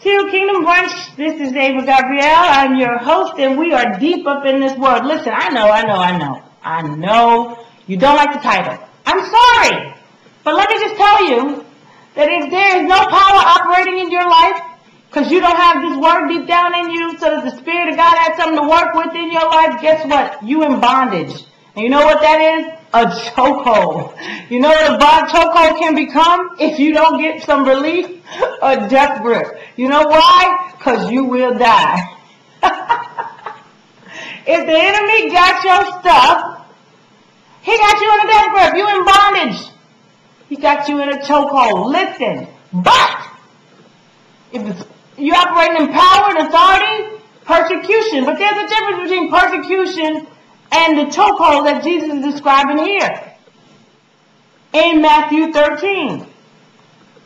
to Kingdom Brunch. This is Ava Gabrielle. I'm your host, and we are deep up in this word. Listen, I know you don't like the title. I'm sorry. But let me just tell you that if there is no power operating in your life, because you don't have this word deep down in you, so that the Spirit of God has something to work with in your life, guess what? You in bondage. And you know what that is? A chokehold. You know what a chokehold can become if you don't get some relief? A death grip. You know why? Because you will die. If the enemy got your stuff, he got you in a death grip. You in bondage. He got you in a chokehold. Listen, but if you operating in power and authority, persecution. But there's a difference between persecution and the chokehold that Jesus is describing here in Matthew 13.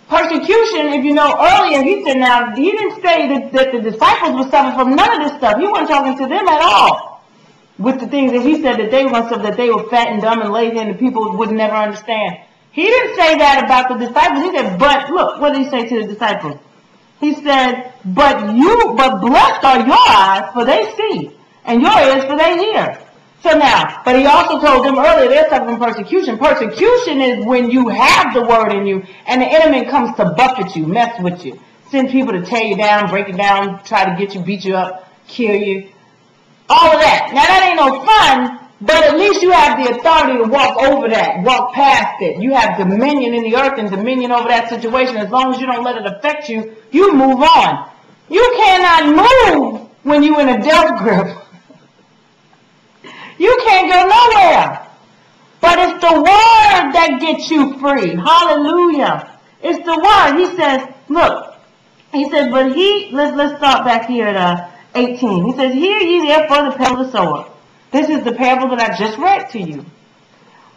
Persecution, if you know earlier, he said, now, he didn't say that the disciples were suffering from none of this stuff. He wasn't talking to them at all with the things that he said that they were that they were fat and dumb and lazy and the people would never understand. He didn't say that about the disciples. He said, but look, what did he say to the disciples? He said, but blessed are your eyes, for they see, and your ears, for they hear. So now, but he also told them earlier they're suffering from persecution. Persecution is when you have the word in you and the enemy comes to buffet you, mess with you, send people to tear you down, break you down, try to get you, beat you up, kill you. All of that. Now that ain't no fun, but at least you have the authority to walk over that, walk past it. You have dominion in the earth and dominion over that situation. As long as you don't let it affect you, you move on. You cannot move when you're in a death grip. You can't go nowhere. But it's the word that gets you free. Hallelujah. It's the word. He says, look, he says, but let's start back here at 18. He says, hear ye therefore the parable of the sower. This is the parable that I just read to you.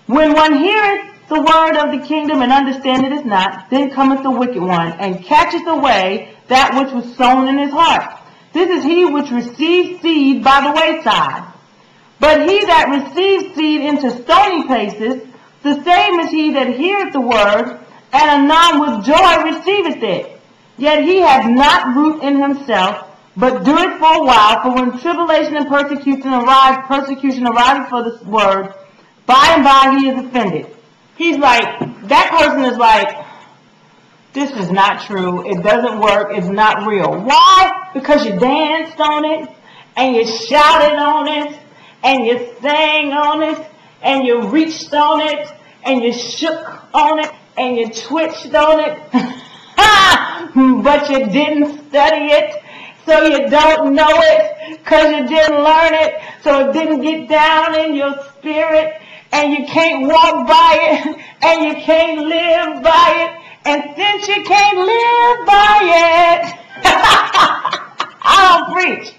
When one heareth the word of the kingdom and understandeth it not, then cometh the wicked one, and catcheth away that which was sown in his heart. This is he which received seed by the wayside. But he that receives seed into stony places, the same is he that heareth the word, and anon with joy receiveth it. Yet he hath not root in himself, but doeth for a while. For when tribulation and persecution arises for the word, by and by he is offended. He's like, that person is like, this is not true. It doesn't work. It's not real. Why? Because you danced on it, and you shouted on it, and you sang on it, and you reached on it, and you shook on it, and you twitched on it. But you didn't study it, so you don't know it, because you didn't learn it, so it didn't get down in your spirit, and you can't walk by it, and you can't live by it, and since you can't live by it, I don't preach.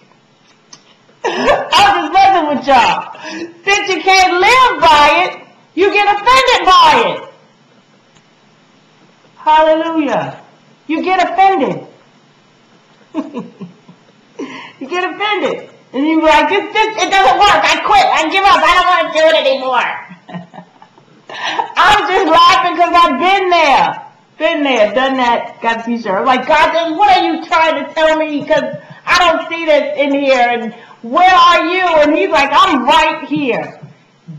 I'm just messing with y'all. Since you can't live by it, you get offended by it. Hallelujah. You get offended. You get offended. And you're like, it doesn't work. I quit. I give up. I don't want to do it anymore. I'm just laughing because I've been there. Been there. Done that. Got a t-shirt. I'm like, God, what are you trying to tell me? Because I don't see this in here. And where are you? And he's like, I'm right here.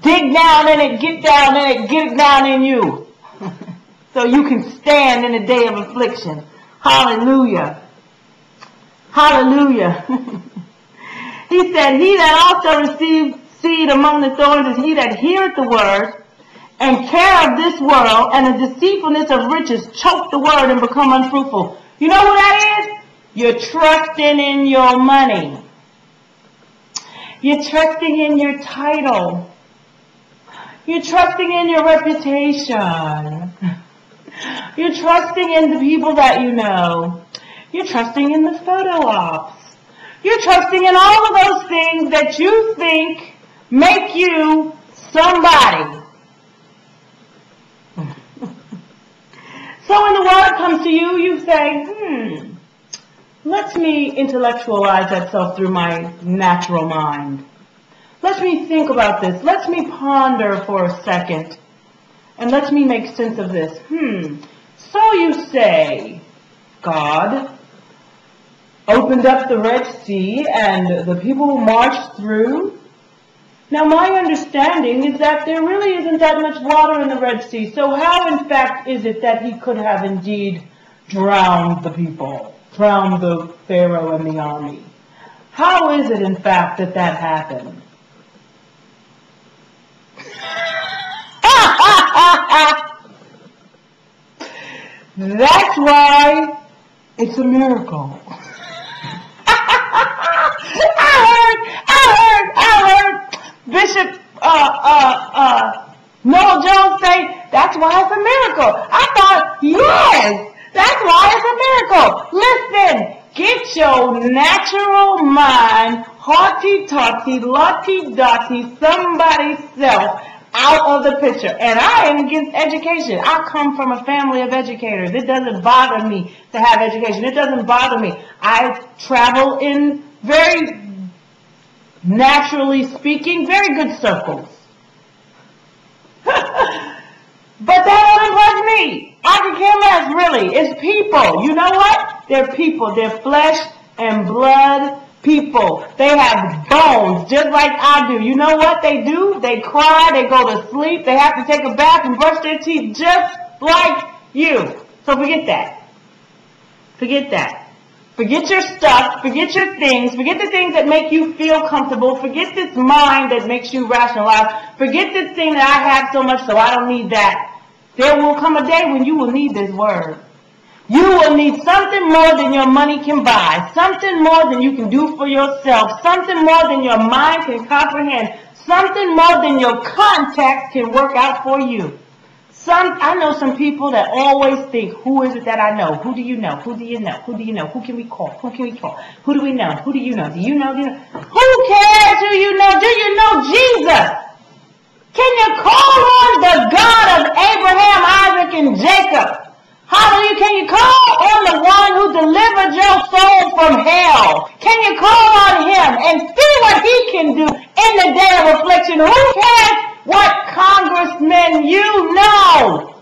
Dig down in it, get down in it, get it down in you. So you can stand in the day of affliction. Hallelujah. Hallelujah. He said, he that also received seed among the thorns is he that heareth the word, and care of this world and the deceitfulness of riches choke the word and become unfruitful. You know what that is? You're trusting in your money. You're trusting in your title. You're trusting in your reputation. You're trusting in the people that you know. You're trusting in the photo ops. You're trusting in all of those things that you think make you somebody. So when the word comes to you, you say, let me intellectualize that stuff through my natural mind. Let me think about this. Let me ponder for a second. And let me make sense of this. So you say, God, opened up the Red Sea and the people marched through. Now, my understanding is that there really isn't that much water in the Red Sea. So how, in fact, is it that he could have indeed drowned the people, drowned the Pharaoh and the army? How is it, in fact, that that happened? That's why it's a miracle. I heard Bishop Noel Jones say, that's why it's a miracle. I thought, yes, that's why it's a miracle. Listen, get your natural mind, haughty-taughty, lotty-dotty, somebody's self out of the picture. And I am against education. I come from a family of educators. It doesn't bother me to have education. It doesn't bother me. I travel in very, naturally speaking, very good circles. But that don't impress me. I can care less, really. It's people. You know what? They're people. They're flesh and blood people. They have bones, just like I do. You know what they do? They cry, they go to sleep, they have to take a bath and brush their teeth just like you. So forget that. Forget that. Forget your stuff, forget your things, forget the things that make you feel comfortable, forget this mind that makes you rationalize, forget this thing that I have so much so I don't need that. There will come a day when you will need this word. You will need something more than your money can buy, something more than you can do for yourself, something more than your mind can comprehend, something more than your contacts can work out for you. I know some people that always think, who is it that I know? Who do you know? Who do you know? Who do you know? Who can we call? Who can we call? Who do we know? Who do you know? Do you know? Do you know? Who cares who you know? Do you know Jesus? Can you call on the God of Abraham, Isaac, and Jacob? Hallelujah. Can you call on the one who delivered your soul from hell? Can you call on him and see what he can do in the day of affliction? Who cares what congressmen you know?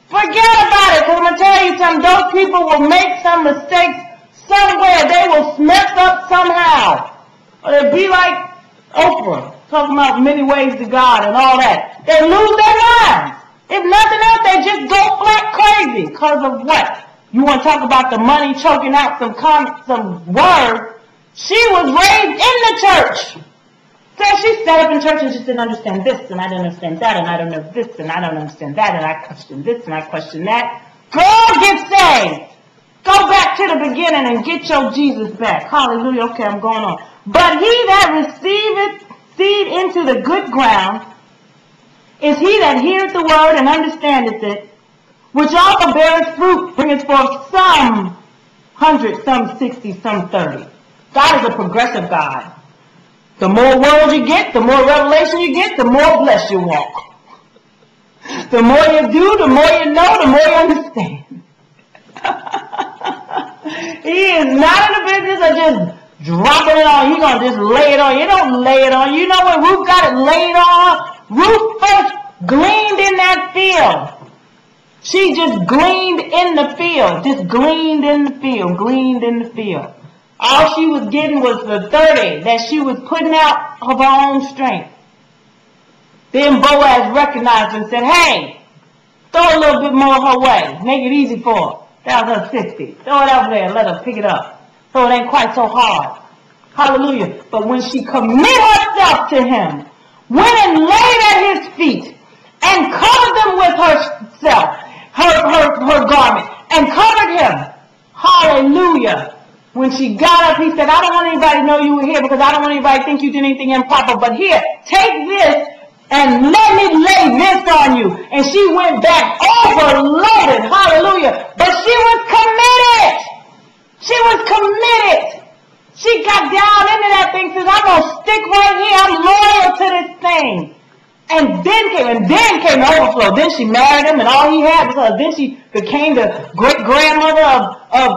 Forget about it, because I'm going to tell you something. Those people will make some mistakes somewhere. They will mess up somehow. Or they'll be like Oprah, talking about many ways to God and all that. They lose their minds. If nothing else, they just go flat crazy. Because of what? You want to talk about the money choking out some word? She was raised in the church. So she sat up in church and just didn't understand this, and I didn't understand that, and I don't know this, and I don't understand that, and I question this, and I question that. Girl, get saved. Go back to the beginning and get your Jesus back. Hallelujah. Okay, I'm going on. But he that receiveth seed into the good ground is he that heareth the word and understandeth it, which also beareth fruit, bringeth forth some 100, some 60, some 30. God is a progressive God. The more word you get, the more revelation you get, the more blessed you walk. The more you do, the more you know, the more you understand. He is not in the business of just dropping it on. He's going to just lay it on. You don't lay it on. You know when Ruth got it laid on? Ruth first gleaned in that field. She just gleaned in the field. Just gleaned in the field. Gleaned in the field. All she was getting was the 30 that she was putting out of her own strength. Then Boaz recognized her and said, hey, throw a little bit more her way. Make it easy for her. That was her 60. Throw it over there and let her pick it up. So it ain't quite so hard. Hallelujah. But when she committed herself to him, went and laid at his feet and covered them with herself, her garment, and covered him. Hallelujah. When she got up, he said, I don't want anybody to know you were here because I don't want anybody to think you did anything improper. But here, take this and let me lay this on you. And she went back overloaded. Hallelujah. But she was committed. She was committed. She got down into that thing, says, I'm going to stick right here. I'm loyal to this thing. And then came the overflow. Then she married him, and all he had was her. Then she became the great grandmother of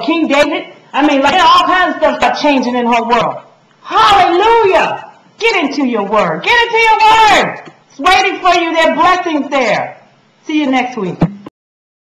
King David. I mean, like all kinds of stuff started changing in her world. Hallelujah! Get into your word. Get into your word. It's waiting for you. There are blessings there. See you next week.